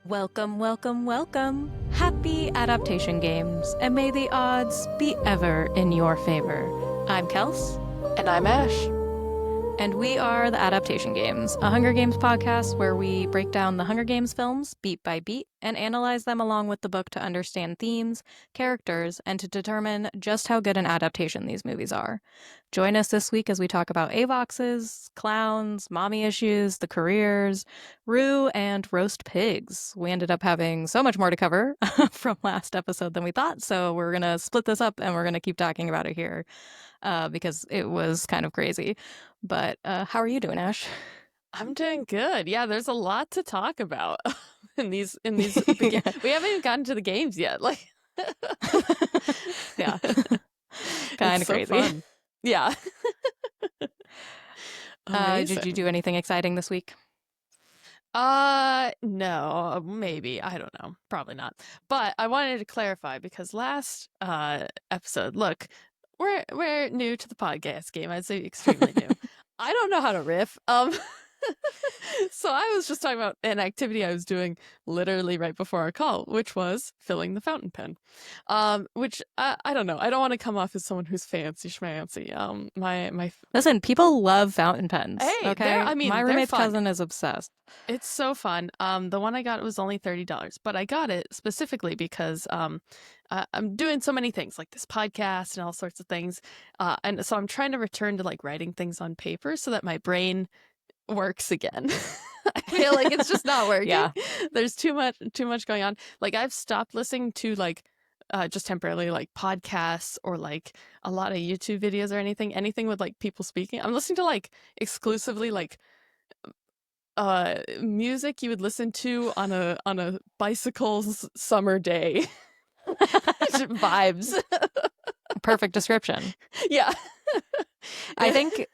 Welcome, welcome, welcome. Happy adaptation games, and may the odds be ever in your favor. I'm Kels. And I'm Ash. And we are the Adaptation Games, a Hunger Games podcast where we break down the Hunger Games films beat by beat and analyze them along with the book to understand themes, characters, and to determine just how good an adaptation these movies are. Join us this week as we talk about Avoxes, clowns, mommy issues, the careers, Rue, and roast pigs. We ended up having so much more to cover from last episode than we thought, so we're going to split this up and we're going to keep talking about it here. Because it was kind of crazy. But how are you doing, Ash? I'm doing good. Yeah, there's a lot to talk about in these We haven't even gotten to the games yet. Like Yeah. Kind of so crazy. Fun. Yeah. Did you do anything exciting this week? No, maybe. I don't know. Probably not. But I wanted to clarify because last episode, look, we're new to the podcast game. I'd say extremely new. I don't know how to riff. So I was just talking about an activity I was doing literally right before our call, which was filling the fountain pen. Which I don't know. I don't want to come off as someone who's fancy schmancy. Listen, people love fountain pens. Hey, okay. My roommate's fun. cousin is obsessed. It's so fun. The one I got was only $30, but I got it specifically because I'm doing so many things like this podcast and all sorts of things, and so I'm trying to return to like writing things on paper so that my brain works again. I feel like it's just not working. Yeah. There's too much going on. Like I've stopped listening to like just temporarily like podcasts or like a lot of YouTube videos or anything with like people speaking. I'm listening to like exclusively like music you would listen to on a bicycle's summer day. Vibes. Perfect description. Yeah. I think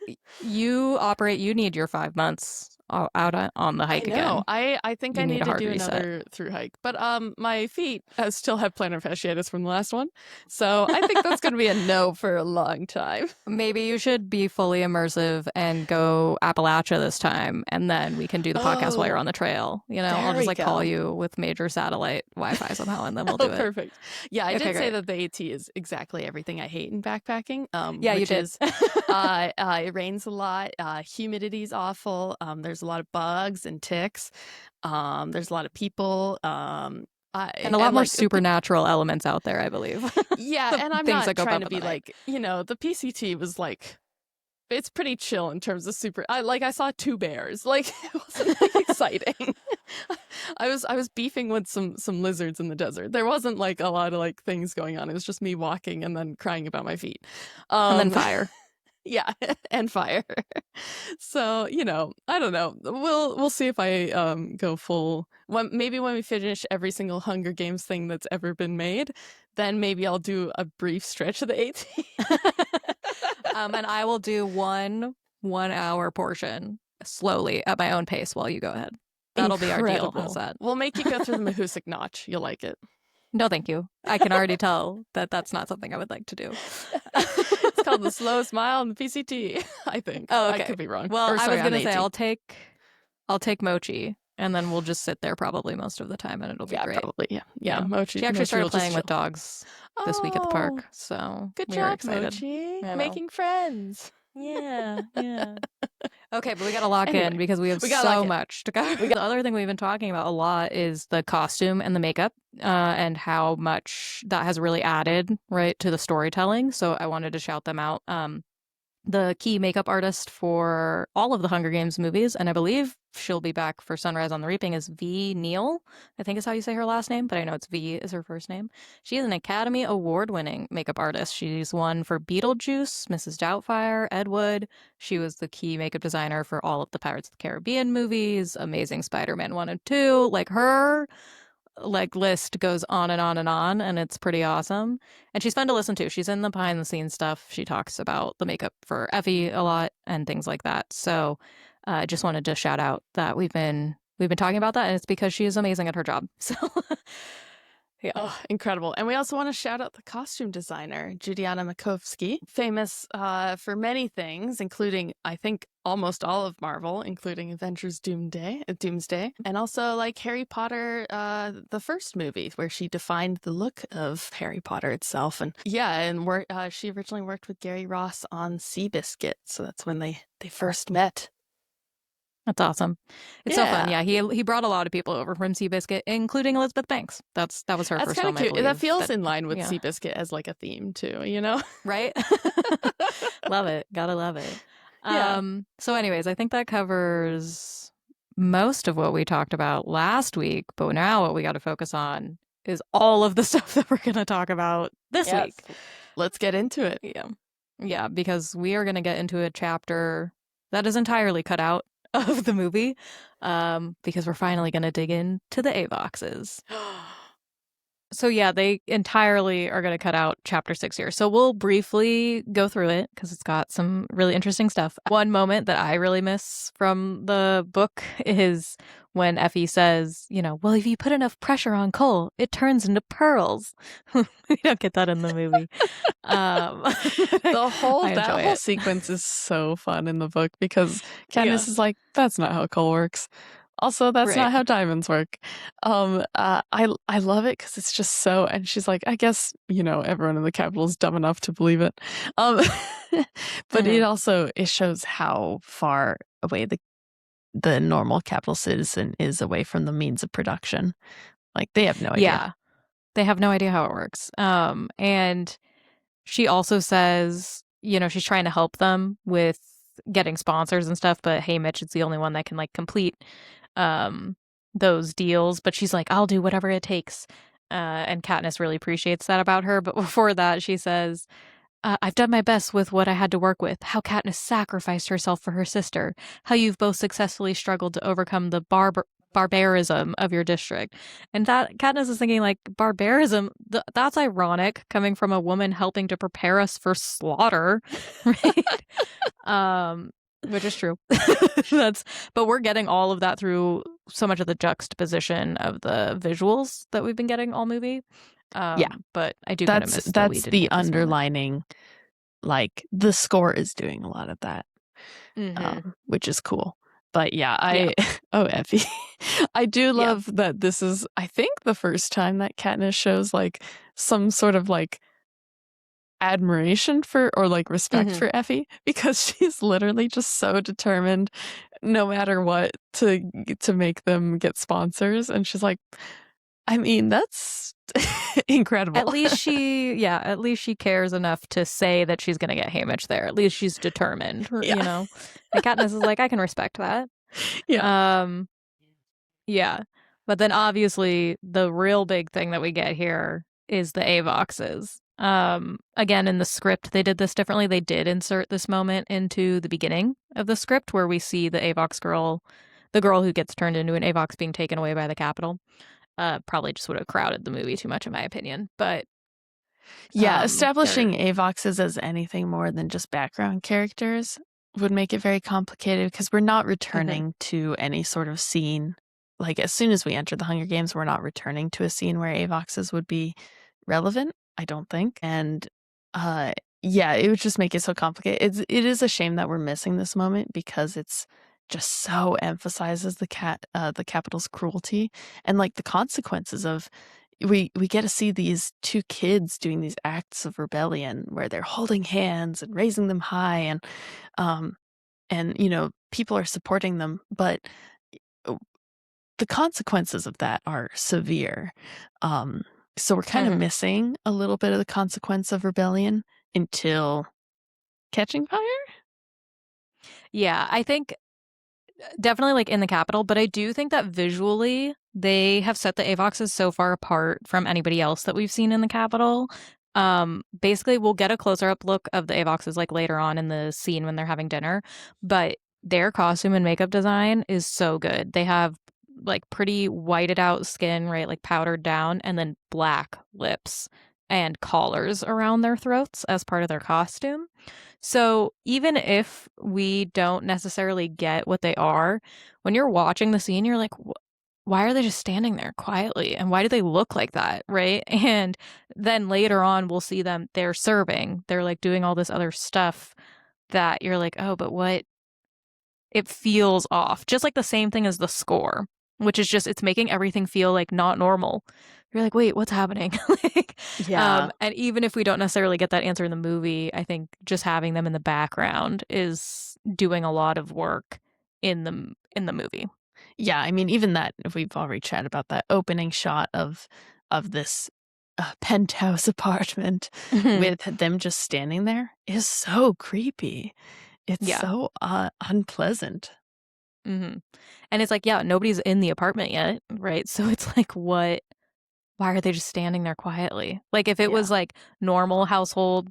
you need your 5 months out on the hike again. I think You I need to do reset. another through hike. But my feet still have plantar fasciitis from the last one. So I think that's going to be a no for a long time. Maybe you should be fully immersive and go Appalachia this time, and then we can do the podcast while you're on the trail. You know, I'll just like call you with major satellite Wi-Fi somehow, and then we'll do it. Perfect. Yeah, I did say that the AT is exactly everything I hate in backpacking. Yeah, you did. It rains a lot. Humidity's awful. There's a lot of bugs and ticks. There's a lot of people. And a lot more supernatural elements out there, I believe. Yeah, and I'm not trying to be like, you know, the PCT was like, it's pretty chill in terms of I saw 2 bears. Like it wasn't like, exciting. I was beefing with some lizards in the desert. There wasn't like a lot of like things going on. It was just me walking and then crying about my feet. And then fire. Yeah, and fire. So, you know, I don't know. We'll see if I go full. Maybe when we finish every single Hunger Games thing that's ever been made, then maybe I'll do a brief stretch of the AT. And I will do 1 hour portion slowly at my own pace while you go ahead. That'll be our deal. How's that? We'll make you go through the Mahusik Notch. You'll like it. No, thank you. I can already tell that that's not something I would like to do. It's called the slow smile in the PCT, I think. Oh, okay. I could be wrong. Well, I was going to say I'll take Mochi, and then we'll just sit there probably most of the time, and it'll be great. Probably, yeah. Mochi. She actually started playing with dogs this week at the park, so good we were job, excited. Mochi. Making friends. Yeah. Okay, but we got to lock in because we have so much to cover. The other thing we've been talking about a lot is the costume and the makeup and how much that has really added, right, to the storytelling. So I wanted to shout them out. The key makeup artist for all of the Hunger Games movies, and I believe she'll be back for Sunrise on the Reaping, is V. Neal, I think is how you say her last name, but I know it's V is her first name. She is an Academy Award-winning makeup artist. She's won for Beetlejuice, Mrs. Doubtfire, Ed Wood. She was the key makeup designer for all of the Pirates of the Caribbean movies, Amazing Spider-Man 1 and 2. Like her list goes on and on and on, and it's pretty awesome. And she's fun to listen to. She's in the behind the scenes stuff. She talks about the makeup for Effie a lot and things like that. So I just wanted to shout out that we've been talking about that, and it's because she is amazing at her job. So Yeah. Oh, incredible. And we also want to shout out the costume designer, Judiana Makovsky, famous for many things, including, I think, almost all of Marvel, including Avengers Doomsday, and also like Harry Potter, the first movie, where she defined the look of Harry Potter itself. And yeah, and she originally worked with Gary Ross on Seabiscuit, so that's when they first met. That's awesome. It's so fun. Yeah, he brought a lot of people over from Seabiscuit, including Elizabeth Banks. That was her first film, cute. I believe. That feels in line with Seabiscuit as like a theme too, you know? Right? Love it. Gotta love it. Yeah. So anyways, I think that covers most of what we talked about last week, but now what we got to focus on is all of the stuff that we're going to talk about this week. Let's get into it. Yeah, because we are going to get into a chapter that is entirely cut out of the movie, because we're finally going to dig into the Avoxes. So yeah, they entirely are going to cut out chapter 6 here. So we'll briefly go through it because it's got some really interesting stuff. One moment that I really miss from the book is when Effie says, well, if you put enough pressure on coal, it turns into pearls. We don't get that in the movie. That whole sequence is so fun in the book because Katniss is like, that's not how coal works. Also, that's not how diamonds work. I love it because it's just so, and she's like, I guess, everyone in the capital is dumb enough to believe it. But it shows how far away the normal capital citizen is away from the means of production. Like, they have no idea. Yeah, they have no idea how it works. And she also says, she's trying to help them with getting sponsors and stuff, but Haymitch is the only one that can complete those deals. But she's like, I'll do whatever it takes. And Katniss really appreciates that about her. But before that, she says, I've done my best with what I had to work with. How Katniss sacrificed herself for her sister. How you've both successfully struggled to overcome the barbarism of your district. And that Katniss is thinking barbarism, that's ironic coming from a woman helping to prepare us for slaughter, right? Which is true. But we're getting all of that through so much of the juxtaposition of the visuals that we've been getting all movie. But I do kind of miss that's the underlining, the score is doing a lot of that, which is cool. But oh, Effie, I do love that this is, I think, the first time that Katniss shows some sort of admiration for or respect for Effie, because she's literally just so determined, no matter what, to make them get sponsors, and she's like, I mean, that's incredible. At least she cares enough to say that she's going to get Haymitch there. At least she's determined, And Katniss is like, I can respect that. Yeah. Yeah. But then obviously the real big thing that we get here is the Avoxes. Again, in the script, they did this differently. They did insert this moment into the beginning of the script where we see the Avox girl, the girl who gets turned into an Avox being taken away by the Capitol. Probably just would have crowded the movie too much, in my opinion. But establishing Avoxes as anything more than just background characters would make it very complicated because we're not returning to any sort of scene. As soon as we enter the Hunger Games, we're not returning to a scene where Avoxes would be relevant, I don't think. And it would just make it so complicated. It is a shame that we're missing this moment because it's just so emphasizes the Capitol's cruelty and the consequences of. We get to see these two kids doing these acts of rebellion where they're holding hands and raising them high, and people are supporting them, but the consequences of that are severe. So we're kind of missing a little bit of the consequence of rebellion until catching fire. Yeah, I think definitely in the Capitol, but I do think that visually they have set the Avoxes so far apart from anybody else that we've seen in the Capitol. Basically, we'll get a closer up look of the Avoxes later on in the scene when they're having dinner, but their costume and makeup design is so good. They have pretty whited out skin, right? Powdered down, and then black lips and collars around their throats as part of their costume. So even if we don't necessarily get what they are, when you're watching the scene, you're like, why are they just standing there quietly? And why do they look like that? Right. And then later on, we'll see them, they're serving, they're like doing all this other stuff that you're like, oh, but what? It feels off. Just like the same thing as the score, which is just, it's making everything feel like not normal. You're like, wait, what's happening? Like, Yeah. And even if we don't necessarily get that answer in the movie, I think just having them in the background is doing a lot of work in the movie. Yeah, I mean, even that, if we've already chatted about that opening shot of this penthouse apartment with them just standing there is so creepy. It's so unpleasant. Mm-hmm. And it's like, yeah, nobody's in the apartment yet, right? So it's like, why are they just standing there quietly? Like, if it was like normal household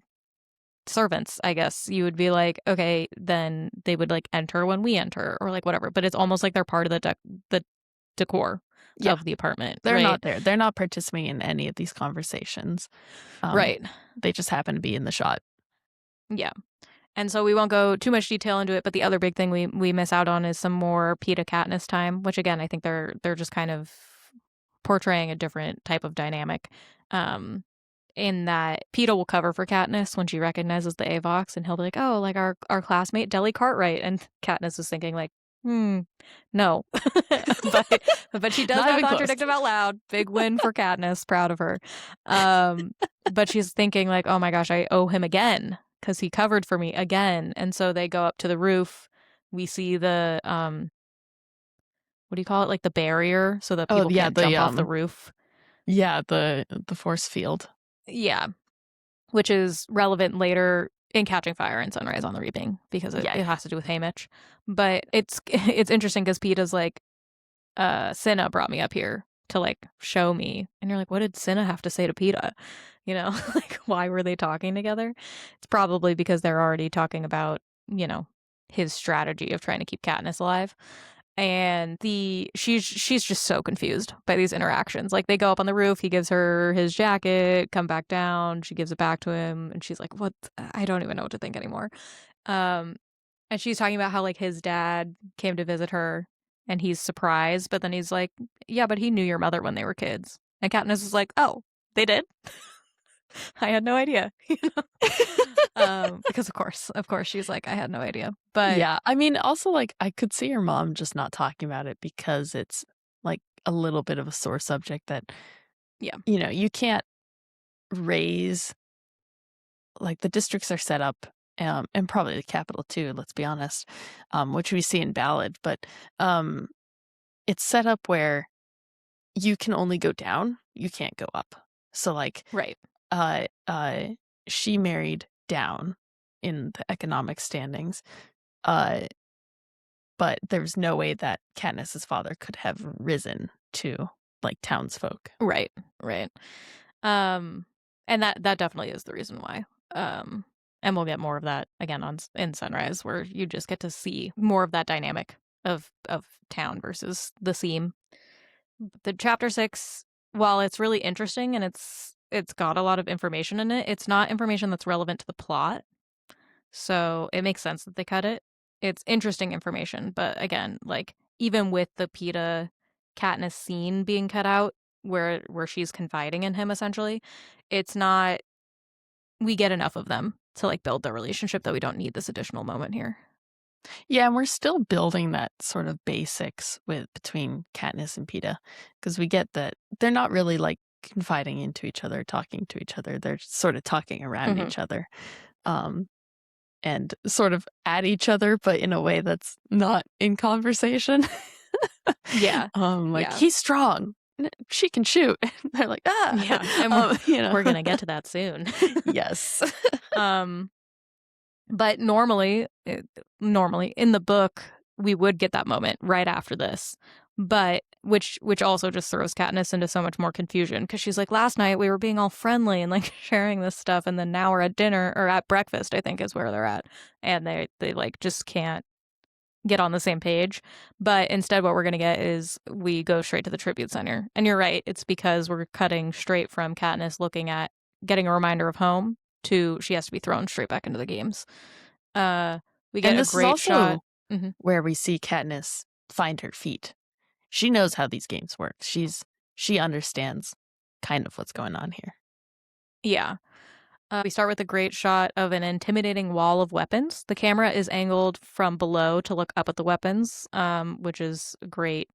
servants, I guess you would be like, okay, then they would like enter when we enter or like whatever. But it's almost like they're part of the decor of the apartment. They're right? not there. They're not participating in any of these conversations. Right. They just happen to be in the shot. Yeah. And so we won't go too much detail into it, but the other big thing we miss out on is some more Peeta Katniss time, which again, I think they're just kind of portraying a different type of dynamic. In that Peeta will cover for Katniss when she recognizes the Avox, and he'll be like, "Oh, like our classmate Deli Cartwright," and Katniss is thinking like, no, but she does not contradict him out loud. Big win for Katniss, proud of her. But she's thinking like, oh my gosh, I owe him again because he covered for me again, and so they go up to the roof. We see the what do you call it? Like the barrier, so that people can't jump off the roof. Yeah, the force field. Yeah, which is relevant later in Catching Fire and Sunrise on the Reaping because it has to do with Haymitch. But it's interesting because Peeta's like, Cinna brought me up here to like show me, and you're like, what did Cinna have to say to Peeta? You know, like why were they talking together? It's probably because they're already talking about, you know, his strategy of trying to keep Katniss alive. And she's just so confused by these interactions. Like they go up on the roof, he gives her his jacket, come back down, she gives it back to him, and she's like, what? I don't even know what to think anymore. And she's talking about how like his dad came to visit her and he's surprised, but then he's like, yeah, but he knew your mother when they were kids. And Katniss is like, oh, they did? I had no idea. Because of course she's like, I had no idea. But yeah, I mean, also like I could see your mom just not talking about it because it's like a little bit of a sore subject that, you know, you can't raise, like the districts are set up, and probably the capital too, let's be honest, which we see in Ballad, but it's set up where you can only go down, you can't go up. So like, she married down in the economic standings, but there's no way that Katniss's father could have risen to like townsfolk. Right. And that definitely is the reason why. And we'll get more of that again in Sunrise, where you just get to see more of that dynamic of town versus the seam. The chapter 6, while it's really interesting and it's got a lot of information in it, it's not information that's relevant to the plot. So it makes sense that they cut it. It's interesting information, but again, like even with the Peeta Katniss scene being cut out, where she's confiding in him essentially, it's not, we get enough of them to like build the relationship that we don't need this additional moment here. Yeah, and we're still building that sort of basics between Katniss and Peeta, because we get that they're not really like confiding into each other, talking to each other. They're sort of talking around each other, and sort of at each other, but in a way that's not in conversation. He's strong, she can shoot. They're like, and we're gonna get to that soon. Yes. But normally in the book we would get that moment right after this, but which also just throws Katniss into so much more confusion because she's like, last night we were being all friendly and like sharing this stuff, and then now we're at dinner or at breakfast, I think is where they're at, and they like just can't get on the same page. But instead what we're going to get is we go straight to the tribute center, and you're right, it's because we're cutting straight from Katniss looking at getting a reminder of home to she has to be thrown straight back into the games. We get a great shot where we see Katniss find her feet, she knows how these games work. She understands kind of what's going on here. Yeah. We start with a great shot of an intimidating wall of weapons. The camera is angled from below to look up at the weapons, which is great.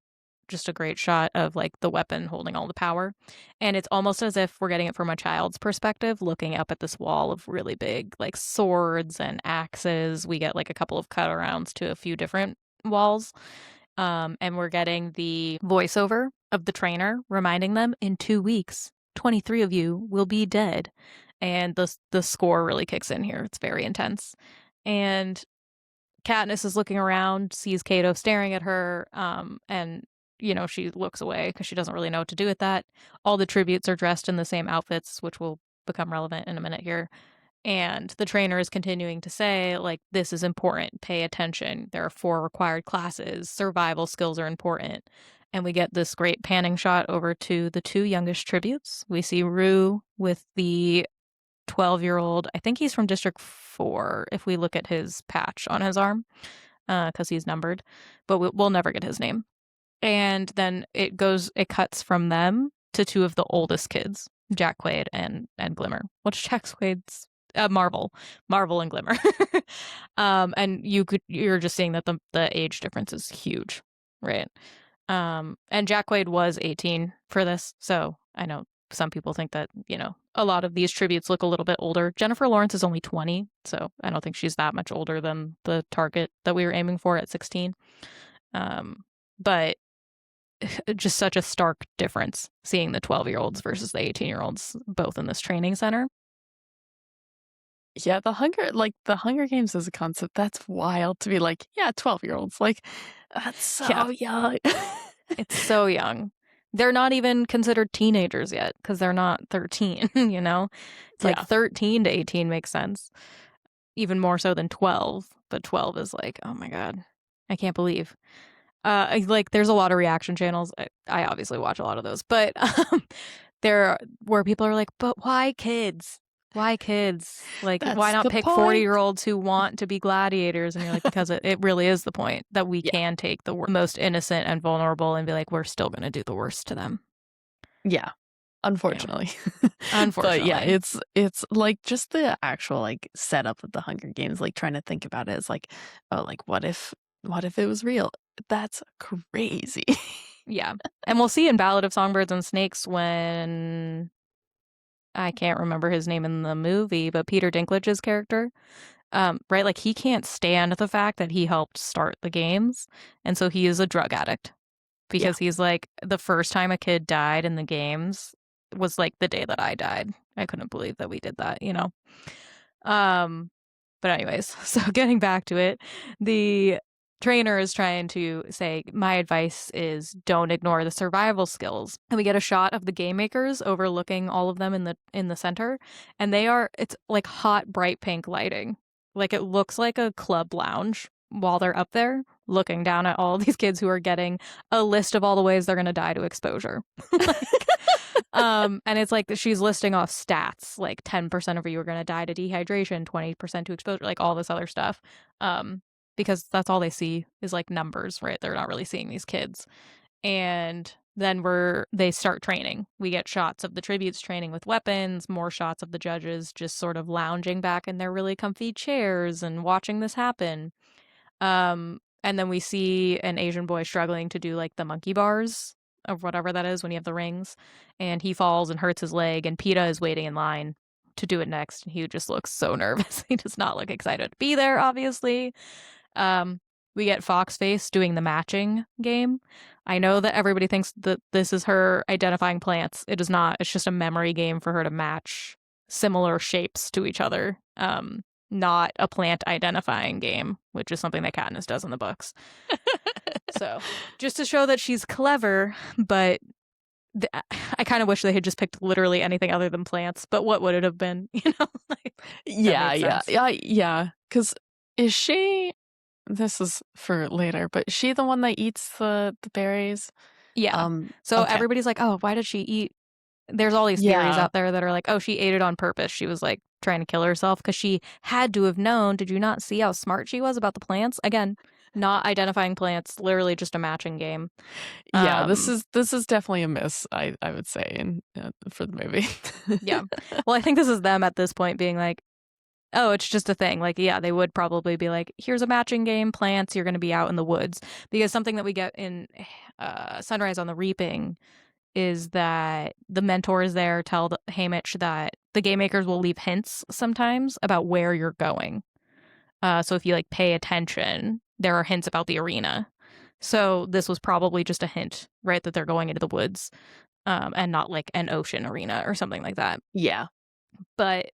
Just a great shot of like the weapon holding all the power. And it's almost as if we're getting it from a child's perspective, looking up at this wall of really big like swords and axes. We get like a couple of cut arounds to a few different walls. And we're getting the voiceover of the trainer reminding them in 2 weeks, 23 of you will be dead. And the score really kicks in here. It's very intense. And Katniss is looking around, sees Cato staring at her, and she looks away because she doesn't really know what to do with that. All the tributes are dressed in the same outfits, which will become relevant in a minute here. And the trainer is continuing to say, like, this is important. Pay attention. There are 4 required classes. Survival skills are important. And we get this great panning shot over to the 2 youngest tributes. We see Rue with the 12-year-old. I think he's from District 4 if we look at his patch on his arm, because he's numbered. But we'll never get his name. And then it cuts from them to 2 of the oldest kids, Jack Quaid and Glimmer. What's Jack Quaid's? Marvel and Glimmer. And you're just seeing that the age difference is huge, right? And Jack Quaid was 18 for this, so I know some people think that, a lot of these tributes look a little bit older. Jennifer Lawrence is only 20, so I don't think she's that much older than the target that we were aiming for at 16. But just such a stark difference seeing the 12-year-olds versus the 18-year-olds both in this training center. Yeah, the Hunger Games as a concept, that's wild to be like, yeah, 12-year-olds. Like, that's so young. It's so young. They're not even considered teenagers yet because they're not 13, It's like 13 to 18 makes sense. Even more so than 12. But 12 is like, oh my God, I can't believe. There's a lot of reaction channels. I obviously watch a lot of those, but there where people are like, but why kids? Why kids? Like, That's why not pick point. 40-year-olds who want to be gladiators? And you're like, because it really is the point that we can take the most innocent and vulnerable and be like, we're still going to do the worst to them. Yeah. Unfortunately. Unfortunately. But yeah, it's like just the actual like setup of the Hunger Games, like trying to think about it as like, oh, like what if it was real? That's crazy. Yeah. And we'll see in Ballad of Songbirds and Snakes when I can't remember his name in the movie, but Peter Dinklage's character, right? Like he can't stand the fact that he helped start the games. And so he is a drug addict because he's like, the first time a kid died in the games was like the day that I died. I couldn't believe that we did that, But anyways, so getting back to it, the trainer is trying to say, my advice is don't ignore the survival skills. And we get a shot of the gamemakers overlooking all of them in the center, and it's like hot bright pink lighting. Like it looks like a club lounge while they're up there looking down at all these kids who are getting a list of all the ways they're going to die to exposure. And it's like she's listing off stats, like 10% of you are going to die to dehydration, 20% to exposure, like all this other stuff. Because that's all they see is like numbers, right? They're not really seeing these kids. And then they start training. We get shots of the tributes training with weapons, more shots of the judges just sort of lounging back in their really comfy chairs and watching this happen. And then we see an Asian boy struggling to do like the monkey bars of whatever that is when you have the rings, and he falls and hurts his leg, and Peeta is waiting in line to do it next. He just looks so nervous. He does not look excited to be there, obviously. We get Foxface doing the matching game. I know that everybody thinks that this is her identifying plants. It is not. It's just a memory game for her to match similar shapes to each other. Not a plant identifying game, which is something that Katniss does in the books. So, just to show that she's clever, but I kind of wish they had just picked literally anything other than plants, but what would it have been? Yeah. Because is she, this is for later, but is she the one that eats the berries? Yeah. So everybody's like, oh, why did she eat? There's all these theories out there that are like, oh, she ate it on purpose. She was like trying to kill herself because she had to have known. Did you not see how smart she was about the plants? Again, Not identifying plants, literally just a matching game. Yeah, this is definitely a miss, I would say, for the movie. Yeah. Well, I think this is them at this point being like, oh, it's just a thing. Like, yeah, they would probably be like, here's a matching game, plants, you're going to be out in the woods. Because something that we get in Sunrise on the Reaping is that the mentors there tell Haymitch that the game makers will leave hints sometimes about where you're going. So if you like pay attention, there are hints about the arena. So this was probably just a hint, right, that they're going into the woods, and not like an ocean arena or something like that. Yeah. But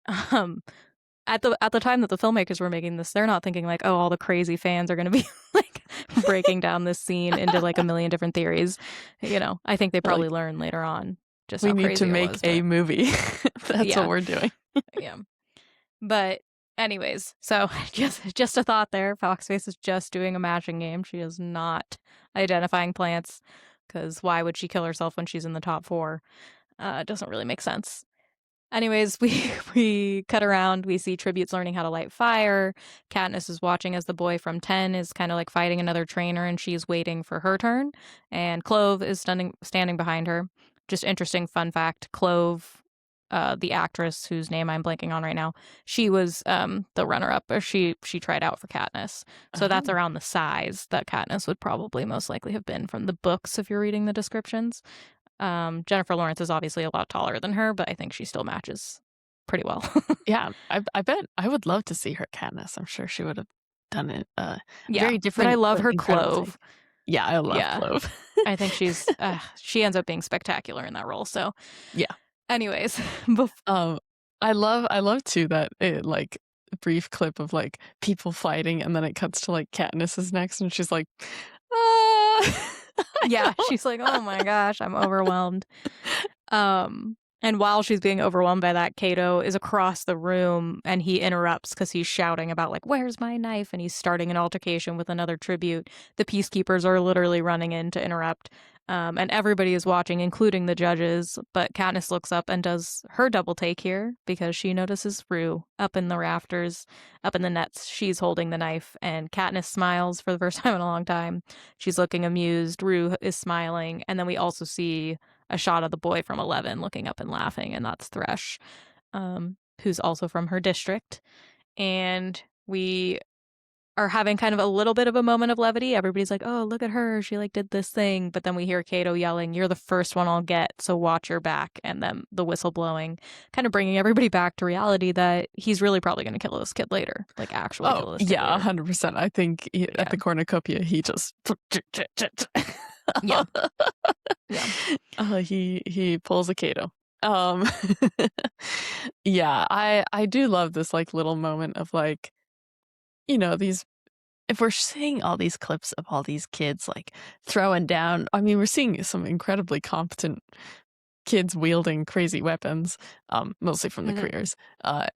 at the time that the filmmakers were making this, they're not thinking like, oh, all the crazy fans are going to be like breaking down this scene into like a million different theories. You know, I think they probably learned later on just how crazy it was. We need to make a movie. That's what we're doing. Yeah. But anyways, so just a thought there. Foxface is just doing a matching game. She is not identifying plants, because why would she kill herself when she's in the top 4? It doesn't really make sense. Anyways, we cut around. We see Tributes learning how to light fire. Katniss is watching as the boy from 10 is kind of like fighting another trainer, and she's waiting for her turn. And Clove is standing behind her. Just interesting fun fact, Clove, the actress whose name I'm blanking on right now, she was the runner-up, or she tried out for Katniss. So that's around the size that Katniss would probably most likely have been from the books if you're reading the descriptions. Jennifer Lawrence is obviously a lot taller than her, but I think she still matches pretty well. Yeah, I bet I would love to see her Katniss. I'm sure she would have done it. Very different. But I love her Clove. Yeah, I love Clove. I think she ends up being spectacular in that role. So yeah. Anyways, I love too that it like brief clip of like people fighting, and then it cuts to like Katniss is next, and she's like, yeah, she's like, oh my gosh, I'm overwhelmed. And while she's being overwhelmed by that, Cato is across the room, and he interrupts because he's shouting about like, where's my knife? And he's starting an altercation with another tribute. The peacekeepers are literally running in to interrupt. And everybody is watching, including the judges. But Katniss looks up and does her double take here because she notices Rue up in the rafters, up in the nets. She's holding the knife, and Katniss smiles for the first time in a long time. She's looking amused. Rue is smiling. And then we also see a shot of the boy from 11 looking up and laughing, and that's Thresh, who's also from her district. And we are having kind of a little bit of a moment of levity. Everybody's like, oh, look at her. She like did this thing. But then we hear Cato yelling, you're the first one I'll get, so watch your back. And then the whistle blowing, kind of bringing everybody back to reality that he's really probably going to kill this kid later. Like actually kill this kid yeah, later. 100%. I think at the cornucopia, he just... yeah. He pulls a Cato. Yeah, I do love this like little moment of like, you know, if we're seeing all these clips of all these kids like throwing down, I mean, we're seeing some incredibly competent kids wielding crazy weapons, mostly from the careers,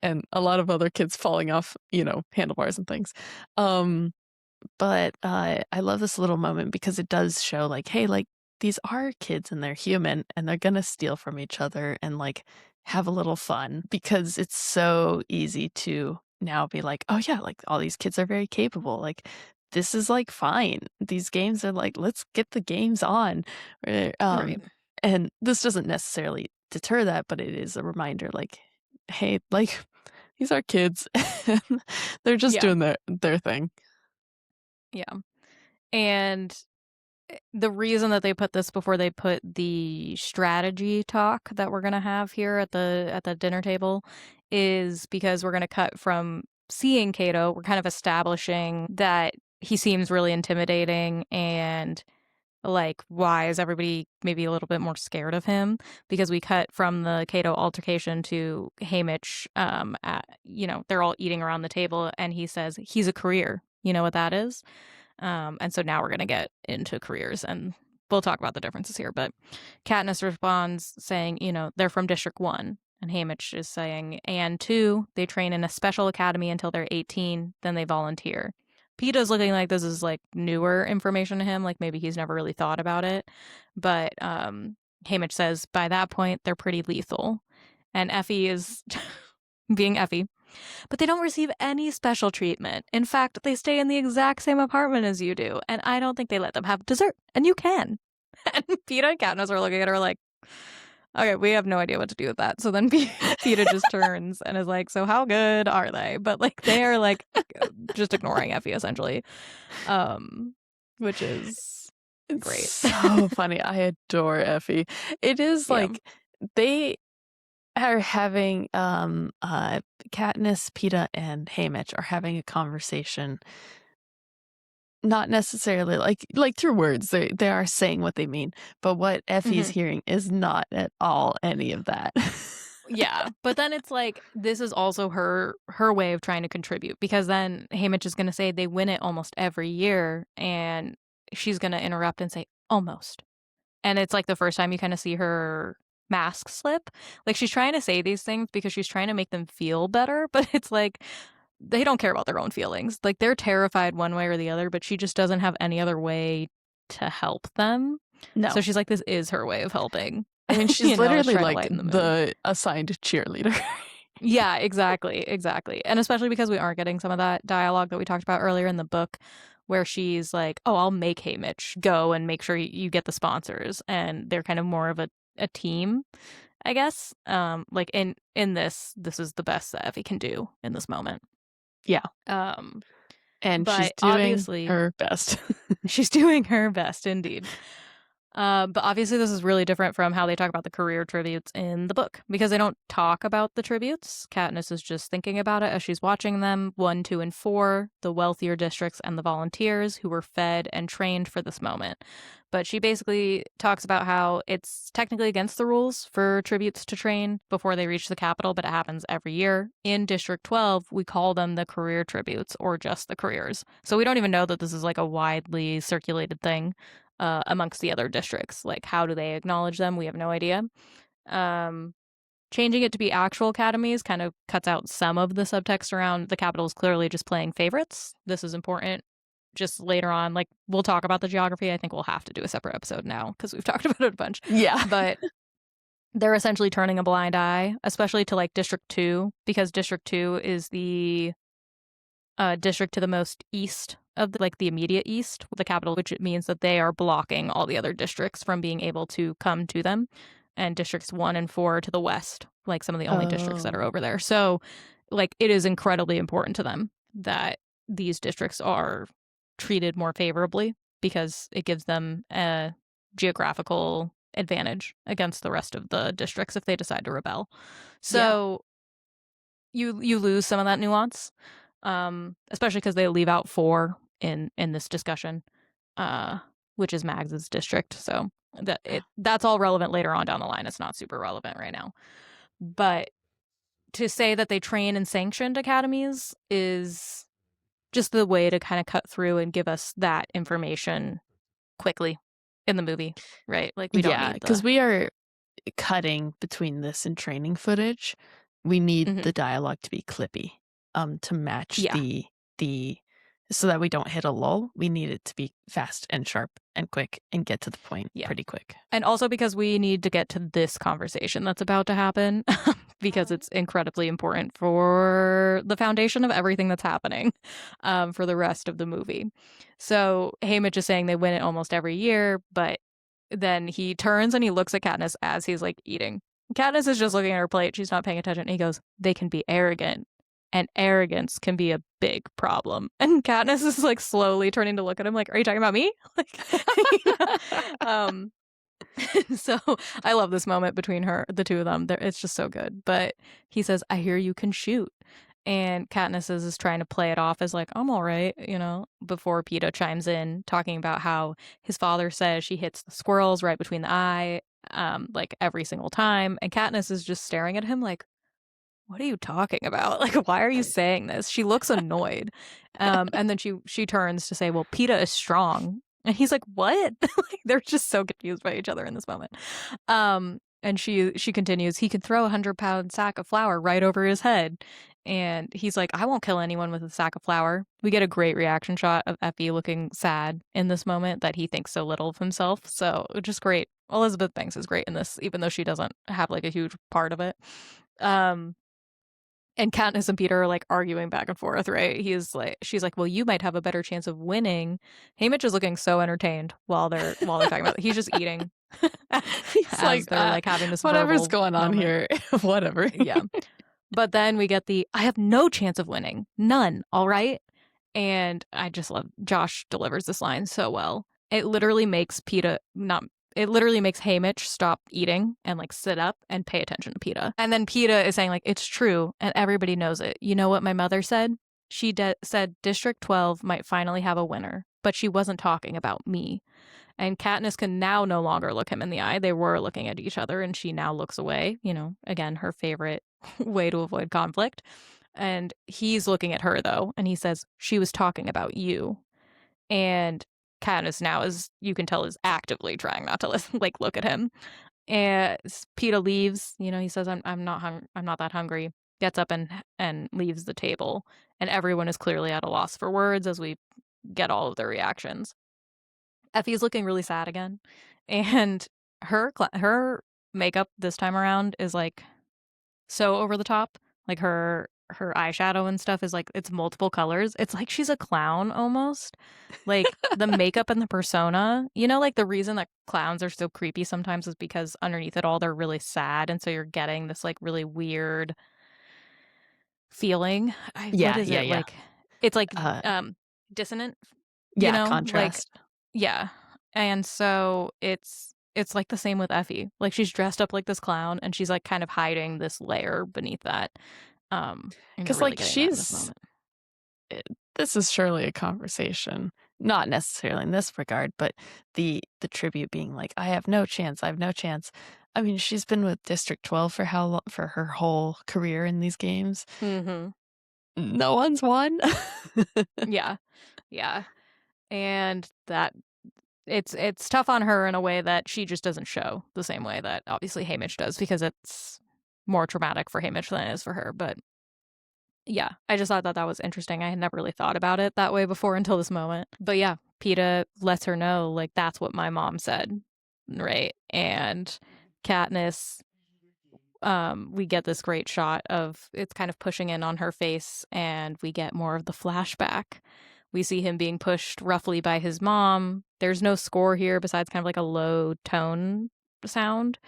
and a lot of other kids falling off, you know, handlebars and things. But I love this little moment because it does show like, hey, like these are kids and they're human and they're gonna steal from each other and like have a little fun, because it's so easy to now be like, oh yeah, like all these kids are very capable, like this is like fine, these games are like, let's get the games on, right. And this doesn't necessarily deter that, but it is a reminder like, hey, like these are kids. They're just doing their thing. Yeah. And the reason that they put this before they put the strategy talk that we're going to have here at the dinner table is because we're going to cut from seeing Cato. We're kind of establishing that he seems really intimidating, and like, why is everybody maybe a little bit more scared of him? Because we cut from the Cato altercation to Haymitch, you know, they're all eating around the table, and he says he's a career. You know what that is? And so now we're going to get into careers, and we'll talk about the differences here. But Katniss responds saying, you know, they're from District 1. And Haymitch is saying, and 2, they train in a special academy until they're 18, then they volunteer. Peeta's looking like this is like newer information to him, like maybe he's never really thought about it. But Haymitch says by that point, they're pretty lethal. And Effie is being Effie. but they don't receive any special treatment. In fact, they stay in the exact same apartment as you do, and I don't think they let them have dessert, and you can. And Peeta and Katniss are looking at her like, okay, we have no idea what to do with that. So then Peeta just turns and is like, so how good are they? But like they are like just ignoring Effie essentially, which is great. So funny. I adore Effie. It is like they are having Katniss, Peeta, and Haymitch are having a conversation. Not necessarily like through words. They are saying what they mean, but what Effie is hearing is not at all any of that. Yeah, but then it's like this is also her way of trying to contribute, because then Haymitch is going to say they win it almost every year, and she's going to interrupt and say almost. And it's like the first time you kind of see her mask slip. Like she's trying to say these things because she's trying to make them feel better, but it's like they don't care about their own feelings. Like they're terrified one way or the other, but she just doesn't have any other way to help them. No. So she's like, this is her way of helping. I mean, she's literally like the assigned cheerleader. Yeah, exactly. And especially because we aren't getting some of that dialogue that we talked about earlier in the book, where she's like, oh, I'll make Haymitch go and make sure you get the sponsors. And they're kind of more of a team, I guess. Like in this is the best that Effie can do in this moment. Yeah. And she's doing her best. She's doing her best, indeed. But obviously this is really different from how they talk about the career tributes in the book, because they don't talk about the tributes. Katniss is just thinking about it as she's watching them, 1, 2, and 4, the wealthier districts and the volunteers who were fed and trained for this moment. But she basically talks about how it's technically against the rules for tributes to train before they reach the capital, but it happens every year. In District 12, we call them the career tributes, or just the careers. So we don't even know that this is like a widely circulated thing amongst the other districts. Like, how do they acknowledge them? We have no idea. Changing it to be actual academies kind of cuts out some of the subtext around the capital is clearly just playing favorites. This is important. Just later on, like, we'll talk about the geography. I think we'll have to do a separate episode now because we've talked about it a bunch. Yeah. But they're essentially turning a blind eye, especially to like District 2, because District 2 is the district to the most east of the immediate east, the capital, which means that they are blocking all the other districts from being able to come to them. And districts 1 and 4 to the west, like some of the only districts that are over there. So like it is incredibly important to them that these districts are treated more favorably, because it gives them a geographical advantage against the rest of the districts if they decide to rebel. So you lose some of that nuance. Especially because they leave out 4 in this discussion, which is Mags's district. So that's all relevant later on down the line. It's not super relevant right now. But to say that they train in sanctioned academies is just the way to kind of cut through and give us that information quickly in the movie, right? Like we don't need because we are cutting between this and training footage. We need the dialogue to be clippy. To match the so that we don't hit a lull. We need it to be fast and sharp and quick and get to the point pretty quick. And also because we need to get to this conversation that's about to happen, because it's incredibly important for the foundation of everything that's happening for the rest of the movie. So Haymitch is saying they win it almost every year, but then he turns and he looks at Katniss as he's like eating. Katniss is just looking at her plate. She's not paying attention. And he goes, they can be arrogant. And arrogance can be a big problem. And Katniss is like slowly turning to look at him like, are you talking about me? Like, so I love this moment between the two of them. It's just so good. But he says, I hear you can shoot. And Katniss is trying to play it off as like, I'm all right, before Peeta chimes in talking about how his father says she hits the squirrels right between the eye, like every single time. And Katniss is just staring at him like, what are you talking about? Like, why are you saying this? She looks annoyed. And then she turns to say, well, Peeta is strong. And he's like, what? Like, they're just so confused by each other in this moment. And she continues, he can throw a 100-pound sack of flour right over his head. And he's like, I won't kill anyone with a sack of flour. We get a great reaction shot of Effie looking sad in this moment that he thinks so little of himself. So just great. Elizabeth Banks is great in this, even though she doesn't have like a huge part of it. And Katniss and Peeta are like arguing back and forth, right? She's like, well, you might have a better chance of winning. Haymitch is looking so entertained while they're talking about it. He's just eating He's as like, they're like having this whatever's verbal going on moment. here, whatever. Yeah. But then we get I have no chance of winning. None. All right. And I just love Josh delivers this line so well. It literally makes Haymitch stop eating and like sit up and pay attention to Peeta. And then Peeta is saying like, it's true and everybody knows it. You know what my mother said? She said District 12 might finally have a winner, but she wasn't talking about me. And Katniss can now no longer look him in the eye. They were looking at each other and she now looks away. You know, again, her favorite way to avoid conflict. And he's looking at her though, and he says, she was talking about you. And Katniss now you can tell, is actively trying not to look at him. And Peeta leaves, you know, he says, I'm not that hungry, gets up and leaves the table. And everyone is clearly at a loss for words as we get all of their reactions. Effie's looking really sad again. And her makeup this time around is like so over the top. Like her eyeshadow and stuff is like, it's multiple colors. It's like she's a clown almost. Like the makeup and the persona, you know, like the reason that clowns are so creepy sometimes is because underneath it all they're really sad, and so you're getting this like really weird feeling. What is it? Like it's like dissonant, you know? Contrast. Like yeah. And so it's like the same with Effie. Like she's dressed up like this clown and she's like kind of hiding this layer beneath that. Because really like this is surely a conversation, not necessarily in this regard, but the tribute being like, I have no chance. I mean, she's been with District 12 for how long? For her whole career in these games. Mm-hmm. No one's won. Yeah. And that it's tough on her in a way that she just doesn't show the same way that obviously Haymitch does, because it's more traumatic for Haymitch than it is for her. But yeah, I just thought that was interesting. I had never really thought about it that way before until this moment. But yeah, Peeta lets her know, like, that's what my mom said, right? And Katniss, we get this great shot of it's kind of pushing in on her face, and we get more of the flashback. We see him being pushed roughly by his mom. There's no score here besides kind of like a low tone sound.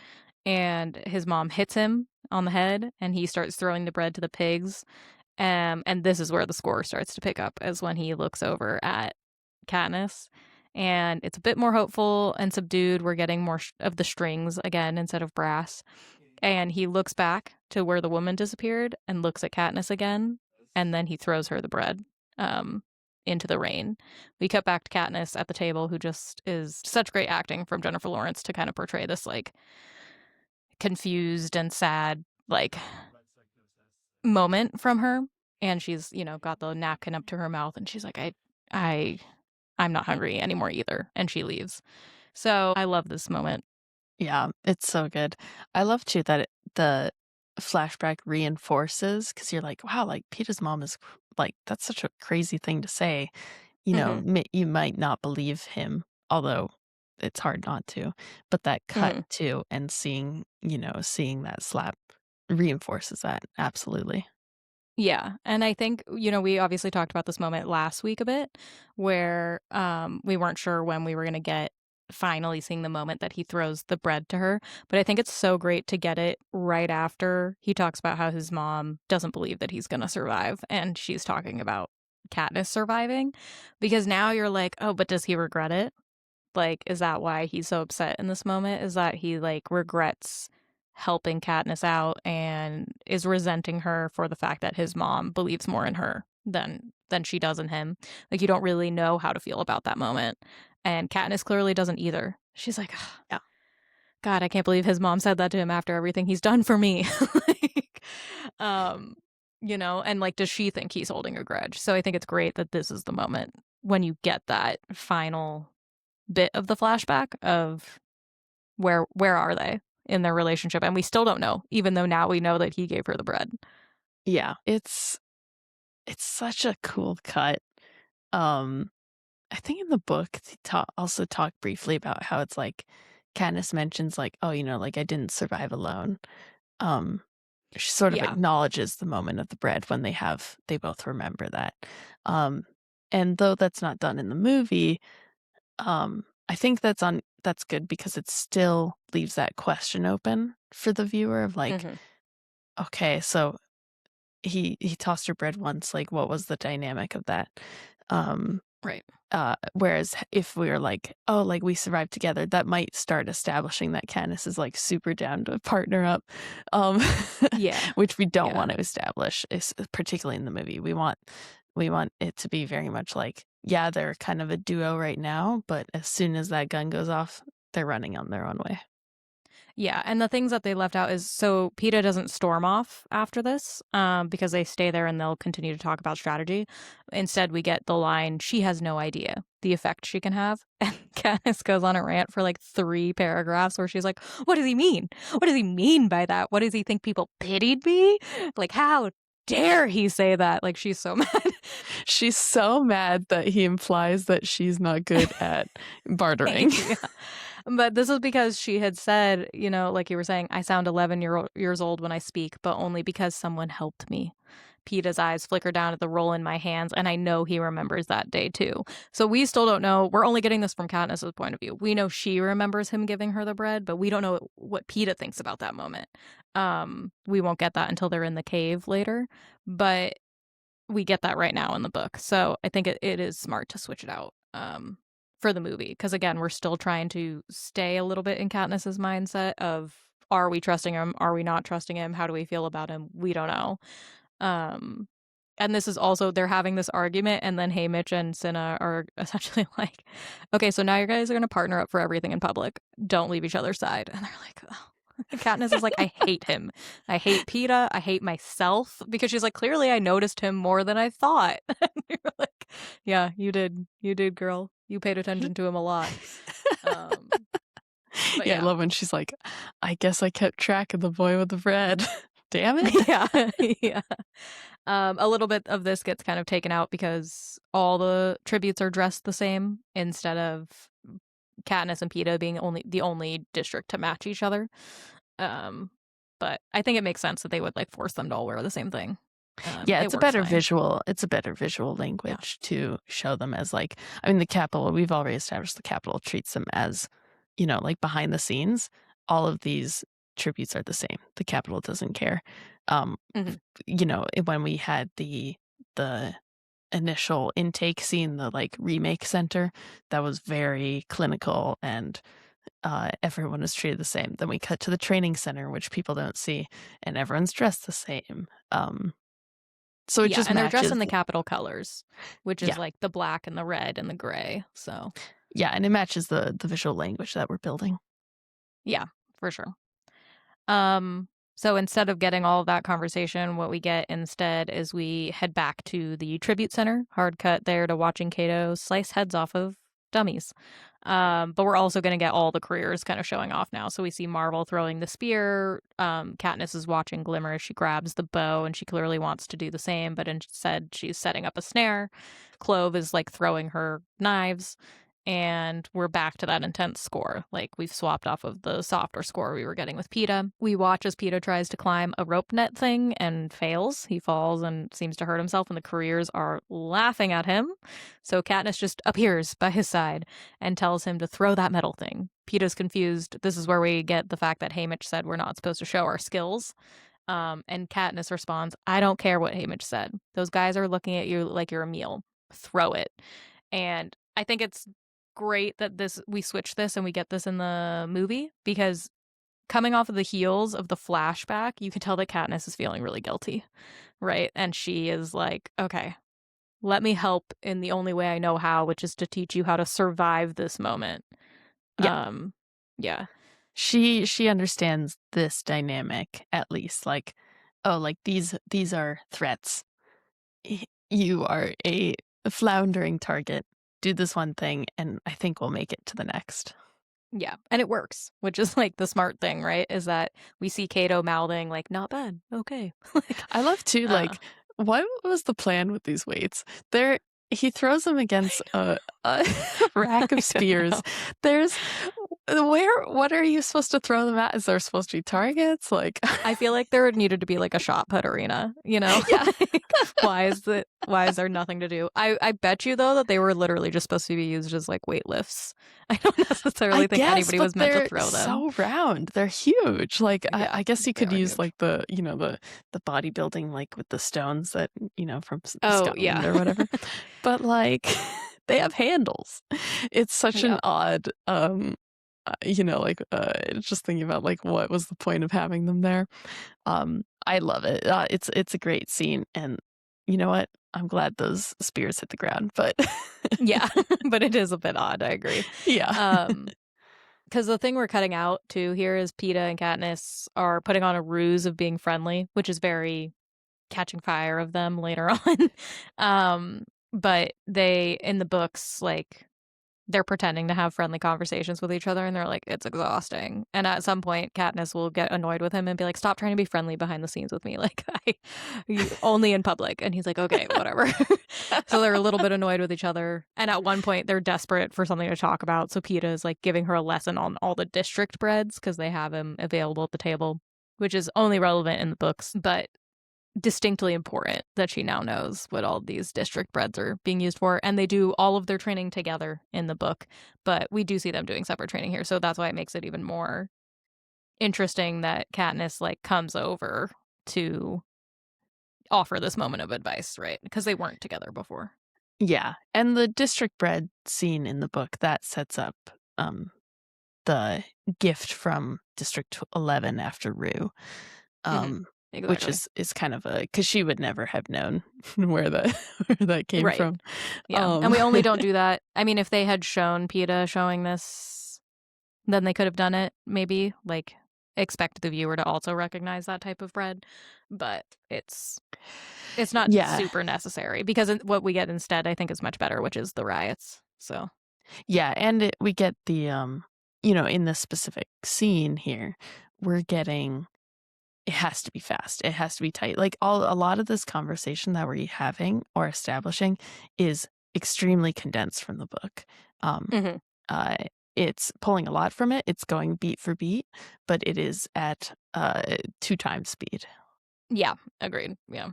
And his mom hits him on the head, and he starts throwing the bread to the pigs. And this is where the score starts to pick up, as when he looks over at Katniss. And it's a bit more hopeful and subdued. We're getting more of the strings again instead of brass. And he looks back to where the woman disappeared and looks at Katniss again. And then he throws her the bread into the rain. We cut back to Katniss at the table, who just is such great acting from Jennifer Lawrence to kind of portray this like confused and sad like moment from her. And she's, you know, got the napkin up to her mouth and she's like, I'm not hungry anymore either. And she leaves. So I love this moment. Yeah, it's so good. I love too that the flashback reinforces, because you're like, wow, like Peeta's mom is like, that's such a crazy thing to say. You know, you might not believe him, although it's hard not to. But that cut too, and seeing that slap reinforces that. Absolutely. Yeah. And I think, you know, we obviously talked about this moment last week a bit, where we weren't sure when we were going to get finally seeing the moment that he throws the bread to her. But I think it's so great to get it right after he talks about how his mom doesn't believe that he's going to survive. And she's talking about Katniss surviving, because now you're like, oh, but does he regret it? Like, is that why he's so upset in this moment? Is that he like regrets helping Katniss out and is resenting her for the fact that his mom believes more in her than she does in him? Like, you don't really know how to feel about that moment. And Katniss clearly doesn't either. She's like, yeah, God, I can't believe his mom said that to him after everything he's done for me. Like, you know, and like, does she think he's holding a grudge? So I think it's great that this is the moment when you get that final bit of the flashback of where are they in their relationship. And we still don't know, even though now we know that he gave her the bread. Yeah, it's such a cool cut. I think in the book they also talk briefly about how it's like Katniss mentions like, oh, you know, like I didn't survive alone. she sort of acknowledges the moment of the bread when they both remember that. And though that's not done in the movie, I think that's good because it still leaves that question open for the viewer of like, okay, so he tossed her bread once, like what was the dynamic of that? Right. Whereas if we were like, oh, like we survived together, that might start establishing that Katniss is like super down to partner up. Which we don't want to establish, particularly in the movie. We want it to be very much like, yeah, they're kind of a duo right now, but as soon as that gun goes off, they're running on their own way. Yeah, and the things that they left out is, so Peeta doesn't storm off after this because they stay there and they'll continue to talk about strategy. Instead, we get the line, she has no idea the effect she can have. And Katniss goes on a rant for like 3 paragraphs where she's like, what does he mean? What does he mean by that? What does he think people pitied me? Like, how dare he say that? Like, she's so mad. She's so mad that he implies that she's not good at bartering. But this was because she had said, you know, like you were saying, I sound 11 years old when I speak, but only because someone helped me. Peeta's eyes flicker down at the roll in my hands, and I know he remembers that day too. So we still don't know. We're only getting this from Katniss's point of view. We know she remembers him giving her the bread, but we don't know what Peeta thinks about that moment. We won't get that until they're in the cave later, but we get that right now in the book. So I think it is smart to switch it out. For the movie, because again, we're still trying to stay a little bit in Katniss's mindset of, are we trusting him, are we not trusting him, how do we feel about him, we don't know. And this is also, they're having this argument, and then Haymitch and Cinna are essentially like, okay, so now you guys are going to partner up for everything in public, don't leave each other's side. And they're like, oh. Katniss is like, I hate him. I hate Peeta. I hate myself, because she's like, clearly I noticed him more than I thought. And you're like, yeah, you did. You did, girl. You paid attention to him a lot. But yeah, I love when she's like, I guess I kept track of the boy with the bread. Damn it. Yeah. A little bit of this gets kind of taken out because all the tributes are dressed the same instead of Katniss and Peeta being the only district to match each other. But I think it makes sense that they would like force them to all wear the same thing. It's a better visual. It's a better visual language to show them as like, I mean, the Capitol, we've already established the Capitol treats them as, you know, like behind the scenes. All of these tributes are the same. The Capitol doesn't care. You know, when we had the initial intake scene, the like remake center, that was very clinical and everyone was treated the same. Then we cut to the training center, which people don't see, and everyone's dressed the same. So it just and matches. They're dressed in the Capitol colors, which is like the black and the red and the gray. So and it matches the visual language that we're building. Yeah, for sure. So instead of getting all of that conversation, what we get instead is we head back to the tribute center, hard cut there to watching Cato slice heads off of dummies. But we're also going to get all the careers kind of showing off now. So we see Marvel throwing the spear. Katniss is watching Glimmer as she grabs the bow, and she clearly wants to do the same, but instead she's setting up a snare. Clove is like throwing her knives. And we're back to that intense score. Like, we've swapped off of the softer score we were getting with Peeta. We watch as Peeta tries to climb a rope net thing and fails. He falls and seems to hurt himself, and the careers are laughing at him. So Katniss just appears by his side and tells him to throw that metal thing. Peeta's confused. This is where we get the fact that Haymitch said we're not supposed to show our skills. And Katniss responds, I don't care what Haymitch said. Those guys are looking at you like you're a meal. Throw it. And I think it's great that we switch this and we get this in the movie, because coming off of the heels of the flashback, you can tell that Katniss is feeling really guilty, right? And she is like, okay, let me help in the only way I know how, which is to teach you how to survive this moment. She understands this dynamic, at least, like, oh, like these are threats. You are a floundering target. Do this one thing, and I think we'll make it to the next. Yeah, and it works, which is like the smart thing, right? Is that we see Cato mouthing like, not bad, okay. I love too, like, what was the plan with these weights? He throws them against a rack of spears. There's What are you supposed to throw them at? Is there supposed to be targets? Like, I feel like there needed to be like a shot put arena, you know? Yeah. Why is there nothing to do? I bet you though that they were literally just supposed to be used as like weightlifts. I don't necessarily think anybody was meant to throw them. So round. They're huge. Like Yeah, I guess you could use huge. like the bodybuilding like with the stones that, from Oh, Scotland yeah. or whatever. But like they have handles. It's such an odd just thinking about like what was the point of having them there. I love it. It's a great scene, and you know what? I'm glad those spears hit the ground, but yeah, but it is a bit odd. I agree. Yeah. Because the thing we're cutting out too here is Peeta and Katniss are putting on a ruse of being friendly, which is very catching fire of them later on. But they in the books like they're pretending to have friendly conversations with each other, and they're like, it's exhausting. And at some point, Katniss will get annoyed with him and be like, stop trying to be friendly behind the scenes with me. Like, only in public. And he's like, okay, whatever. So they're a little bit annoyed with each other. And at one point, they're desperate for something to talk about. So Peeta is like giving her a lesson on all the district breads because they have him available at the table, which is only relevant in the books. But distinctly important that she now knows what all these district breads are being used for, and they do all of their training together in the book, but we do see them doing separate training here, so that's why it makes it even more interesting that Katniss like comes over to offer this moment of advice, right? Because they weren't together before. Yeah, and the district bread scene in the book that sets up the gift from District 11 after Rue. Exactly. Which is kind of because she would never have known where that came from. Yeah, and we only don't do that. I mean, if they had shown Peeta showing this, then they could have done it, maybe, like, expect the viewer to also recognize that type of bread, but it's not super necessary, because what we get instead, I think, is much better, which is the riots, so. Yeah, and we get the, in this specific scene here, we're getting... It has to be fast. It has to be tight. Like a lot of this conversation that we're having or establishing is extremely condensed from the book. It's pulling a lot from it. It's going beat for beat, but it is at 2 times speed. Yeah, agreed. Yeah,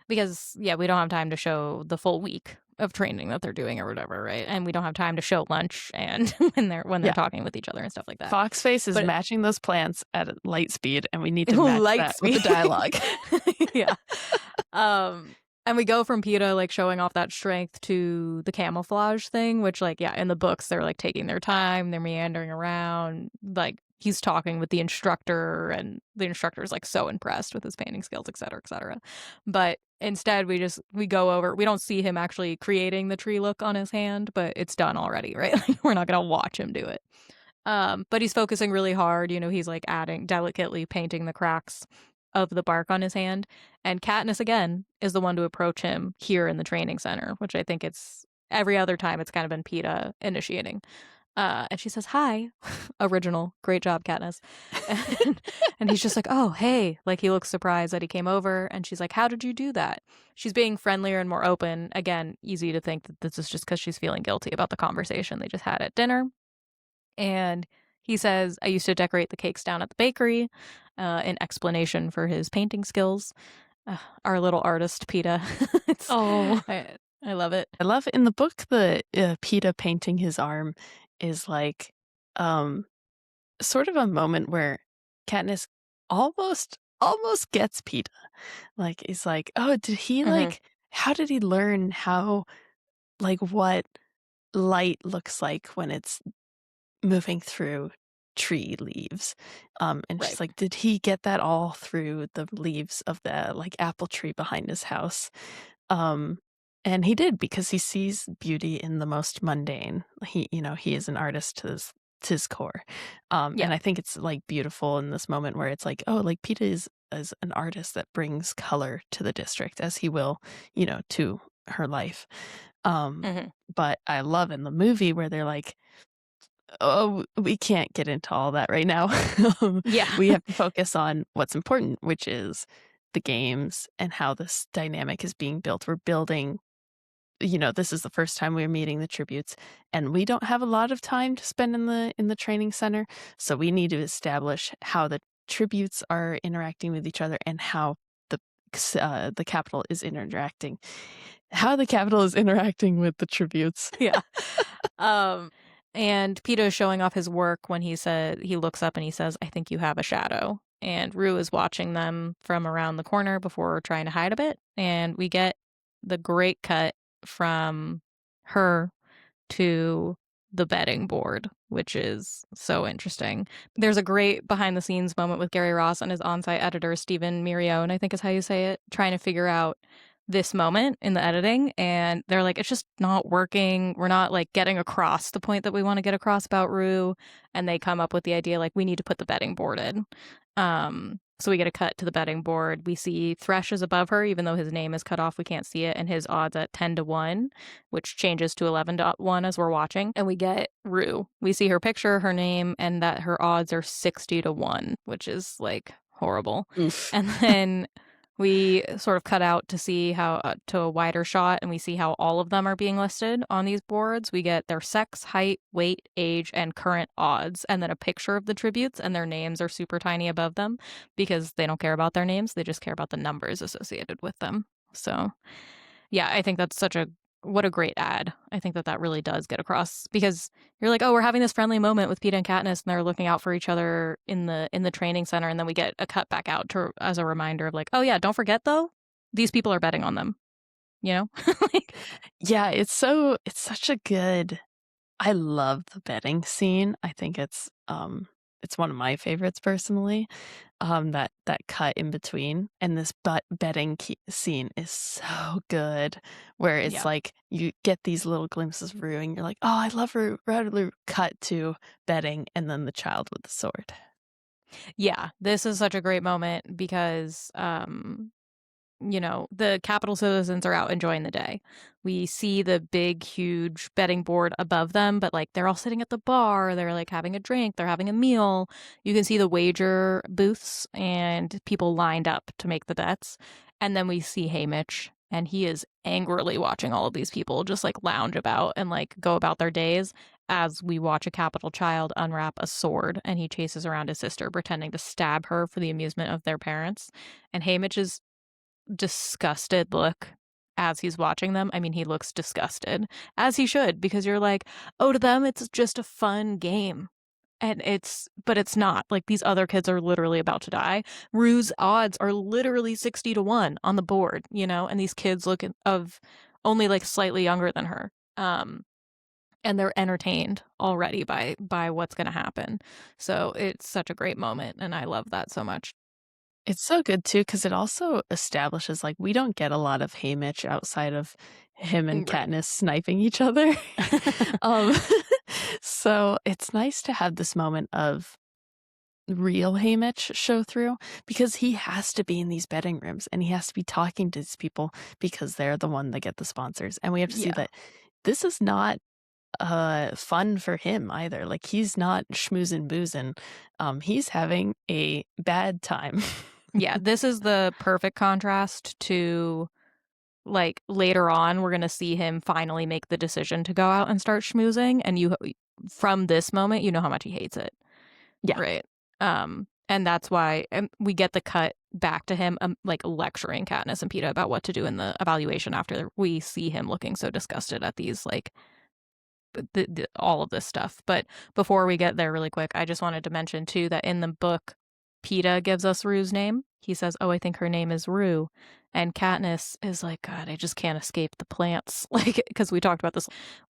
because we don't have time to show the full week of training that they're doing or whatever, right? And we don't have time to show lunch and when they're talking with each other and stuff like that. Foxface is matching those plants at light speed, and we need to match that with the dialogue. Yeah. And we go from Peeta like showing off that strength to the camouflage thing, which like in the books they're like taking their time, they're meandering around, like he's talking with the instructor, and the instructor is like so impressed with his painting skills, et cetera, et cetera. But instead we go over, we don't see him actually creating the tree look on his hand, but it's done already, right? Like, we're not gonna watch him do it. But he's focusing really hard, he's like delicately painting the cracks of the bark on his hand. And Katniss, again, is the one to approach him here in the training center, which I think it's every other time it's kind of been Peeta initiating. And she says, hi, original, great job, Katniss. And he's just like, oh, hey, like he looks surprised that he came over. And she's like, how did you do that? She's being friendlier and more open. Again, easy to think that this is just because she's feeling guilty about the conversation they just had at dinner. And he says, I used to decorate the cakes down at the bakery in explanation for his painting skills. Our little artist, Peeta. I love it. I love in the book the Peeta painting his arm is like sort of a moment where Katniss almost gets Peeta. Like, he's like, oh, did he like, how did he learn how, like, what light looks like when it's moving through tree leaves? And she's like, did he get that all through the leaves of the like apple tree behind his house? And he did, because he sees beauty in the most mundane. He is an artist to his core. And I think it's like beautiful in this moment where it's like, oh, like Peeta is an artist that brings color to the district, as he will, to her life. But I love in the movie where they're like, oh, we can't get into all that right now. We have to focus on what's important, which is the games and how this dynamic is being built. We're building this is the first time we're meeting the tributes, and we don't have a lot of time to spend in the training center, so we need to establish how the tributes are interacting with each other and how the capital is interacting. How the capital is interacting with the tributes. Yeah. And Peeta is showing off his work when he looks up and he says, "I think you have a shadow." And Rue is watching them from around the corner before trying to hide a bit. And we get the great cut from her to the betting board, which is so interesting. There's a great behind the scenes moment with Gary Ross and his on-site editor, Stephen Mirione, I think is how you say it, trying to figure out this moment in the editing. And they're like, it's just not working. We're not like getting across the point that we want to get across about Rue. And they come up with the idea like we need to put the betting board in. So we get a cut to the betting board. We see Thresh is above her, even though his name is cut off. We can't see it. And his odds at 10-1, which changes to 11-1 as we're watching. And we get Rue. We see her picture, her name, and that her odds are 60-1, which is like horrible. Oof. And then we sort of cut out to see how to a wider shot, and we see how all of them are being listed on these boards. We get their sex, height, weight, age, and current odds, and then a picture of the tributes, and their names are super tiny above them because they don't care about their names. They just care about the numbers associated with them. So, yeah, I think that's what a great ad. I think that really does get across because you're like, oh, we're having this friendly moment with Peeta and Katniss, and they're looking out for each other in the training center, and then we get a cut back out as a reminder of like, oh yeah, don't forget though, these people are betting on them, like, yeah, it's such a good. I love the betting scene. I think it's one of my favorites personally. That cut in between, and this betting scene is so good, where it's like you get these little glimpses of Rue, and you're like, oh, I love Rue. Cut to betting, and then the child with the sword. Yeah, this is such a great moment because the Capitol citizens are out enjoying the day. We see the big, huge betting board above them, but like they're all sitting at the bar. They're like having a drink. They're having a meal. You can see the wager booths and people lined up to make the bets. And then we see Haymitch, and he is angrily watching all of these people just like lounge about and like go about their days as we watch a Capitol child unwrap a sword, and he chases around his sister pretending to stab her for the amusement of their parents. And Haymitch's disgusted look as he's watching them. I mean, he looks disgusted, as he should, because you're like, oh, to them, it's just a fun game. But it's not. Like, these other kids are literally about to die. Rue's odds are literally 60-1 on the board, and these kids look of only like slightly younger than her. And they're entertained already by what's going to happen. So it's such a great moment, and I love that so much. It's so good, too, because it also establishes, like, we don't get a lot of Haymitch outside of him and Katniss sniping each other. So it's nice to have this moment of real Haymitch show through, because he has to be in these betting rooms, and he has to be talking to these people because they're the one that get the sponsors. And we have to see that this is not fun for him either. Like, he's not schmoozing boozing. He's having a bad time. Yeah, this is the perfect contrast to, like, later on, we're going to see him finally make the decision to go out and start schmoozing. And from this moment, you know how much he hates it. Yeah. Right. And that's why we get the cut back to him, like, lecturing Katniss and Peeta about what to do in the evaluation after we see him looking so disgusted at these, like, all of this stuff. But before we get there really quick, I just wanted to mention, too, that in the book, Peeta gives us Rue's name. He says, oh, I think her name is Rue. And Katniss is like, God, I just can't escape the plants. Like, because we talked about this.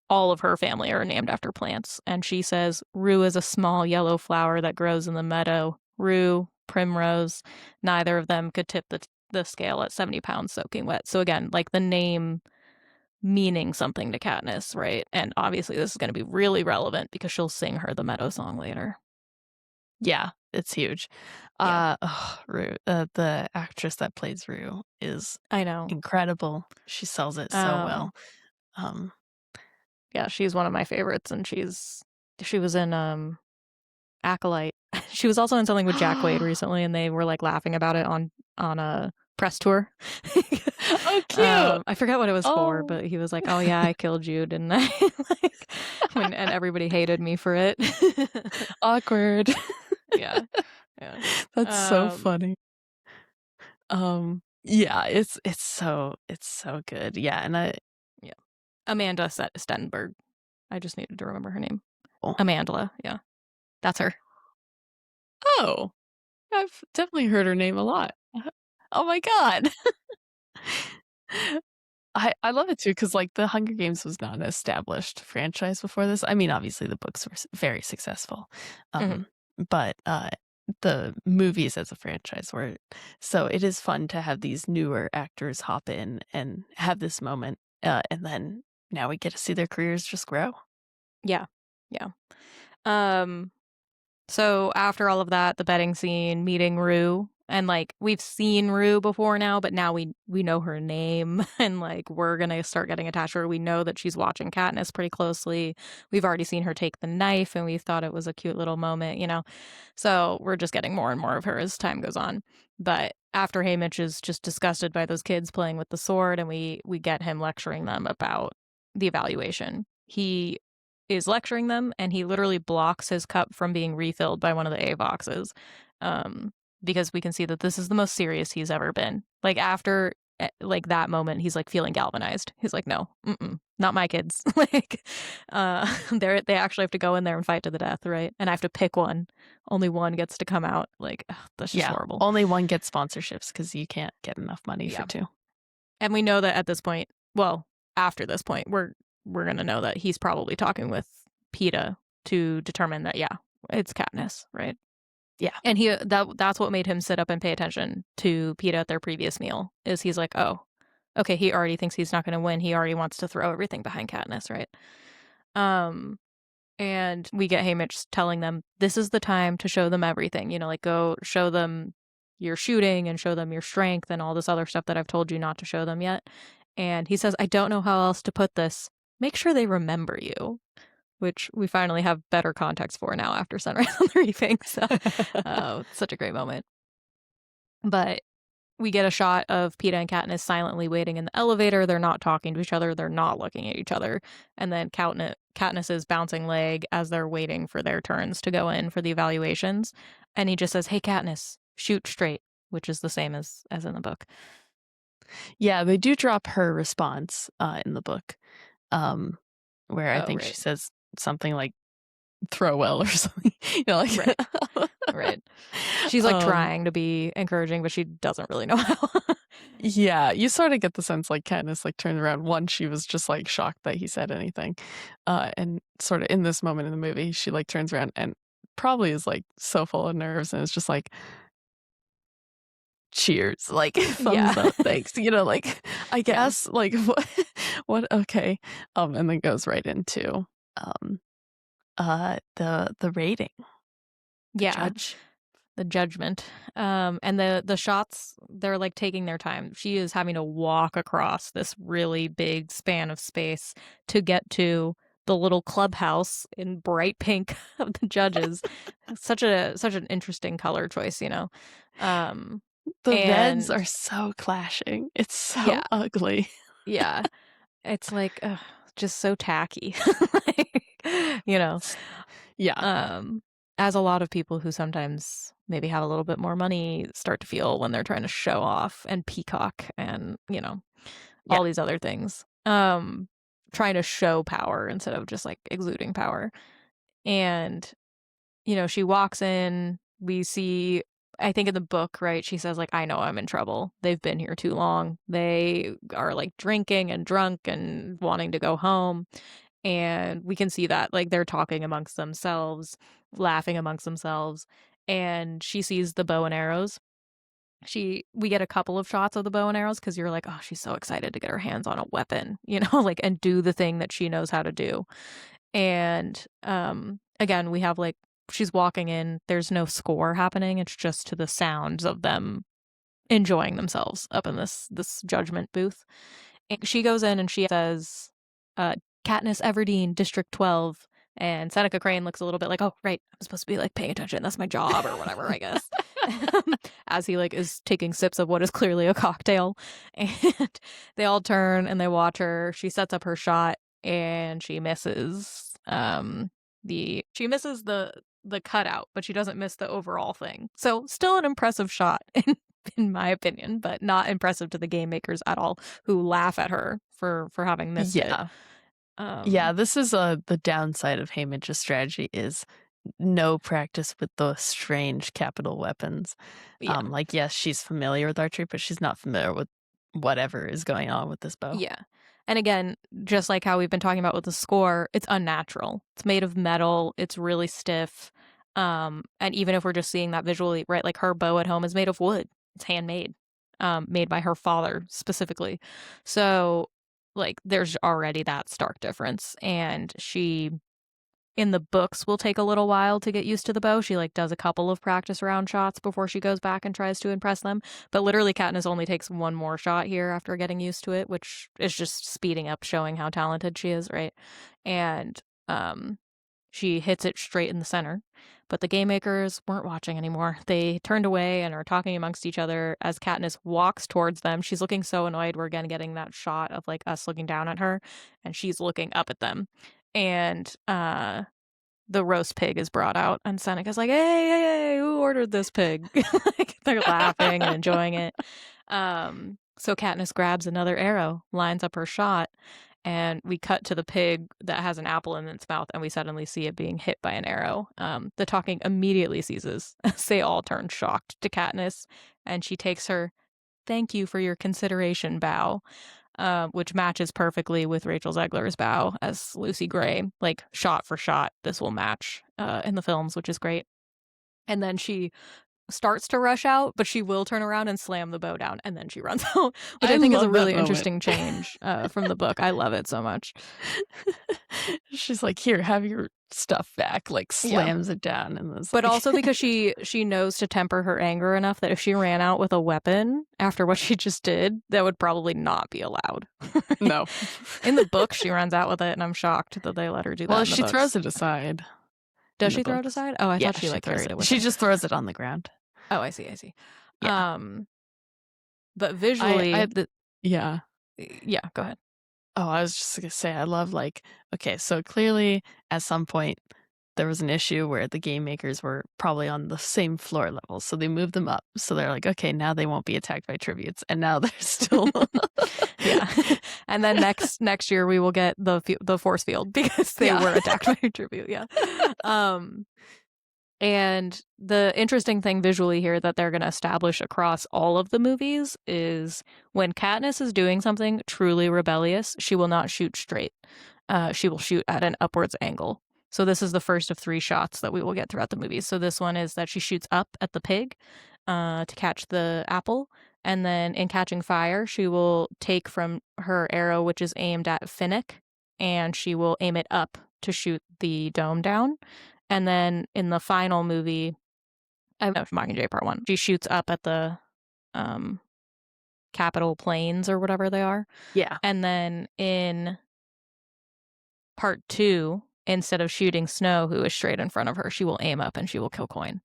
All of her family are named after plants. And she says, Rue is a small yellow flower that grows in the meadow. Rue, primrose, neither of them could tip the scale at 70 pounds soaking wet. So again, like the name meaning something to Katniss, right? And obviously this is going to be really relevant because she'll sing her the Meadow song later. Yeah, it's huge. Rue, the actress that plays Rue is, I know, incredible. She sells it so well. Yeah, she's one of my favorites, and she was in Acolyte. She was also in something with Jack Quaid recently, and they were like laughing about it on a press tour. Oh, cute. I forget what it was for, but he was like, "Oh yeah, I killed you, didn't I?" And everybody hated me for it. Awkward. Yeah. That's so funny. Yeah, it's so good. Yeah, and Amanda Stenberg. I just needed to remember her name. Amandla, yeah. That's her. Oh, I've definitely heard her name a lot. Oh my god. I love it too, because like the Hunger Games was not an established franchise before this. I mean, obviously the books were very successful, but the movies as a franchise were. So it is fun to have these newer actors hop in and have this moment, and then now we get to see their careers just grow. Yeah. So after all of that, the betting scene, meeting Rue, and like we've seen Rue before now, but now we know her name, and like we're gonna start getting attached to her. We know that she's watching Katniss pretty closely. We've already seen her take the knife, and we thought it was a cute little moment, you know. So we're just getting more and more of her as time goes on. But after Haymitch is just disgusted by those kids playing with the sword, and we get him lecturing them about the evaluation. He is lecturing them, and he literally blocks his cup from being refilled by one of the Avoxes, because we can see that this is the most serious he's ever been. Like after like that moment, he's like feeling galvanized. He's like, no, not my kids. Like, they actually have to go in there and fight to the death, right? And I have to pick one. Only one gets to come out. Like, ugh, that's just horrible. Only one gets sponsorships because you can't get enough money for two. And we know that at this point, well, after this point, we're going to know that he's probably talking with Peeta to determine that, yeah, it's Katniss, right? Yeah. And that's what made him sit up and pay attention to Peeta at their previous meal, is he's like, oh, okay, he already thinks he's not going to win. He already wants to throw everything behind Katniss, right? And we get Haymitch telling them, this is the time to show them everything, you know, like go show them your shooting and show them your strength and all this other stuff that I've told you not to show them yet. And he says, I don't know how else to put this. Make sure they remember you, which we finally have better context for now after Sunrise on the Reaping. So it's such a great moment. But we get a shot of Peeta and Katniss silently waiting in the elevator. They're not talking to each other. They're not looking at each other. And then Katniss is bouncing leg as they're waiting for their turns to go in for the evaluations. And he just says, hey, Katniss, shoot straight, which is the same as in the book. Yeah, they do drop her response in the book, where I think she says something like throw well or something. You know, like right. She's like trying to be encouraging, but she doesn't really know how. Yeah, you sort of get the sense like Katniss like turned around. One, she was just like shocked that he said anything, and sort of in this moment in the movie, she like turns around and probably is like so full of nerves and it's just like, cheers, like thumbs up, thanks, you know, like I guess like what okay, and then goes right into the rating, the judgment, and the shots, they're like taking their time. She is having to walk across this really big span of space to get to the little clubhouse in bright pink of the judges. such an interesting color choice, you know. The reds are so clashing. It's so ugly. Yeah. It's like just so tacky. Like, you know. Yeah. As a lot of people who sometimes maybe have a little bit more money start to feel when they're trying to show off and peacock and, you know, all these other things. Trying to show power instead of just like exuding power. And, you know, she walks in, we see, I think in the book, right, she says like, I know I'm in trouble. They've been here too long. They are like drinking and drunk and wanting to go home. And we can see that like they're talking amongst themselves, laughing amongst themselves, and she sees the bow and arrows. We get a couple of shots of the bow and arrows because you're like, oh, she's so excited to get her hands on a weapon, you know, like, and do the thing that she knows how to do. And again, we have like, she's walking in, there's no score happening, it's just to the sounds of them enjoying themselves up in this judgment booth. And she goes in and she says, Katniss Everdeen, District 12, And Seneca Crane looks a little bit like, oh, right, I'm supposed to be like paying attention. That's my job or whatever, I guess. As he like is taking sips of what is clearly a cocktail. And they all turn and they watch her. She sets up her shot and she misses she misses the cutout, but she doesn't miss the overall thing. So still an impressive shot in my opinion, but not impressive to the game makers at all, who laugh at her for having missed it. This is the downside of Haymitch's strategy is no practice with those strange capital weapons. Like, yes, she's familiar with archery, but she's not familiar with whatever is going on with this bow. Yeah. And again, just like how we've been talking about with the score, it's unnatural. It's made of metal. It's really stiff. And even if we're just seeing that visually, right, like her bow at home is made of wood. It's handmade, made by her father specifically. So, like, there's already that stark difference. And she, in the books, will take a little while to get used to the bow. She like does a couple of practice round shots before she goes back and tries to impress them. But literally Katniss only takes one more shot here after getting used to it, which is just speeding up, showing how talented she is, right? And she hits it straight in the center. But the game makers weren't watching anymore. They turned away and are talking amongst each other as Katniss walks towards them. She's looking so annoyed. We're again getting that shot of like us looking down at her, and she's looking up at them. And the roast pig is brought out, and Seneca's like, hey, who ordered this pig? Like, they're laughing and enjoying it. So Katniss grabs another arrow, lines up her shot, and we cut to the pig that has an apple in its mouth, and we suddenly see it being hit by an arrow. The talking immediately ceases as they all turn shocked to Katniss, and she takes her "thank you for your consideration" bow, which matches perfectly with Rachel Zegler's bow as Lucy Gray. Like, shot for shot, this will match in the films, which is great. And then she starts to rush out, but she will turn around and slam the bow down, and then she runs out, which I think is a really interesting change from the book. I love it so much. She's like, here, have your stuff back, like slams it down. And but also because she knows to temper her anger enough that if she ran out with a weapon after what she just did, that would probably not be allowed. No. In the book, she runs out with it, and I'm shocked that they let her do that. Well, she throws it aside. Does she throw it aside? Oh, I thought she like carried it with her. She just throws it on the ground. Oh, I see. Yeah. But visually, yeah, go ahead. Oh, I was just gonna say, I love like, okay, so clearly at some point there was an issue where the game makers were probably on the same floor level, so they moved them up. So they're like, okay, now they won't be attacked by tributes, and now they're still yeah. And then next year we will get the force field because they were attacked by a tribute. Yeah. And the interesting thing visually here that they're going to establish across all of the movies is when Katniss is doing something truly rebellious, she will not shoot straight. She will shoot at an upwards angle. So this is the first of 3 shots that we will get throughout the movies. So this one is that she shoots up at the pig to catch the apple. And then in Catching Fire, she will take from her arrow, which is aimed at Finnick, and she will aim it up to shoot the dome down. And then in the final movie, Mockingjay Part 1, she shoots up at the Capitol Plains or whatever they are. Yeah. And then in Part 2, instead of shooting Snow, who is straight in front of her, she will aim up and she will kill Coin.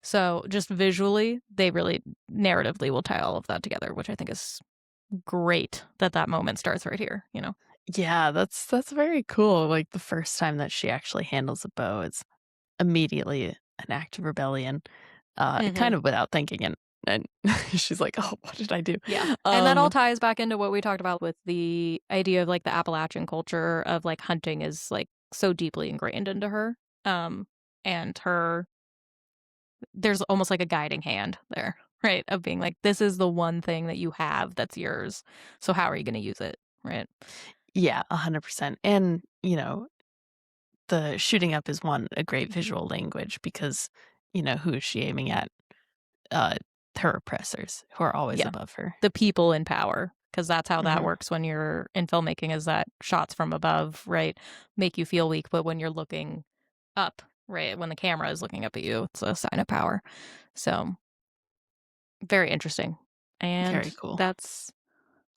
So just visually, they really narratively will tie all of that together, which I think is great that moment starts right here, you know? Yeah, that's very cool. Like the first time that she actually handles a bow is immediately an act of rebellion, kind of without thinking. And she's like, oh, what did I do? Yeah. And that all ties back into what we talked about with the idea of like the Appalachian culture of like hunting is like so deeply ingrained into her. And there's almost like a guiding hand there, right? Of being like, this is the one thing that you have that's yours. So how are you going to use it? Right. Yeah, 100%. And, you know, the shooting up is a great visual language because, you know, who is she aiming at? Her oppressors who are always above her. The people in power, because that's how that works when you're in filmmaking, is that shots from above, right, make you feel weak. But when you're looking up, right, when the camera is looking up at you, it's a sign of power. So very interesting. And very cool. That's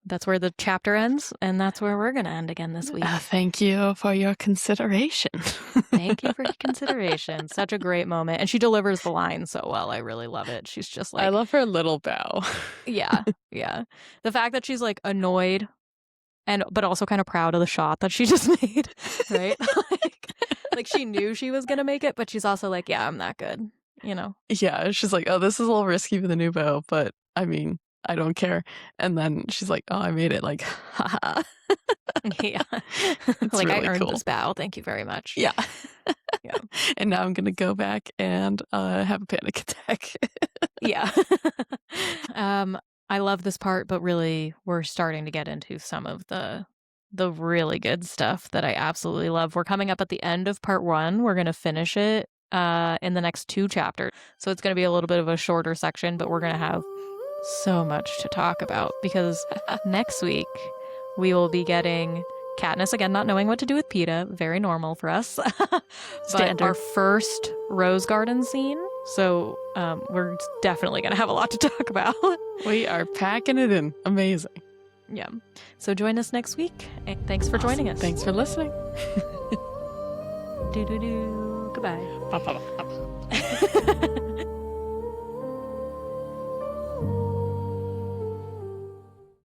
that's where the chapter ends, and that's where we're going to end again this week. Thank you for your consideration. Thank you for your consideration. Such a great moment. And she delivers the line so well. I really love it. She's just like... I love her little bow. Yeah. The fact that she's like annoyed, but also kind of proud of the shot that she just made, right? like she knew she was going to make it, but she's also like, yeah, I'm that good, you know? Yeah, she's like, oh, this is a little risky with a new bow, but I mean, I don't care. And then she's like, oh, I made it. Like, haha. Yeah. Like, really I earned this bow. Thank you very much. Yeah. Yeah. And now I'm going to go back and have a panic attack. Yeah. I love this part, but really we're starting to get into some of the really good stuff that I absolutely love. We're coming up at the end of part 1. We're going to finish it in the next 2 chapters. So it's going to be a little bit of a shorter section, but we're going to have so much to talk about because next week we will be getting Katniss again not knowing what to do with Peeta, very normal for us. But our first Rose Garden scene. So we're definitely going to have a lot to talk about. We are packing it in. Amazing. Yeah. So join us next week. And thanks for joining us. Thanks for listening. Goodbye. Bye.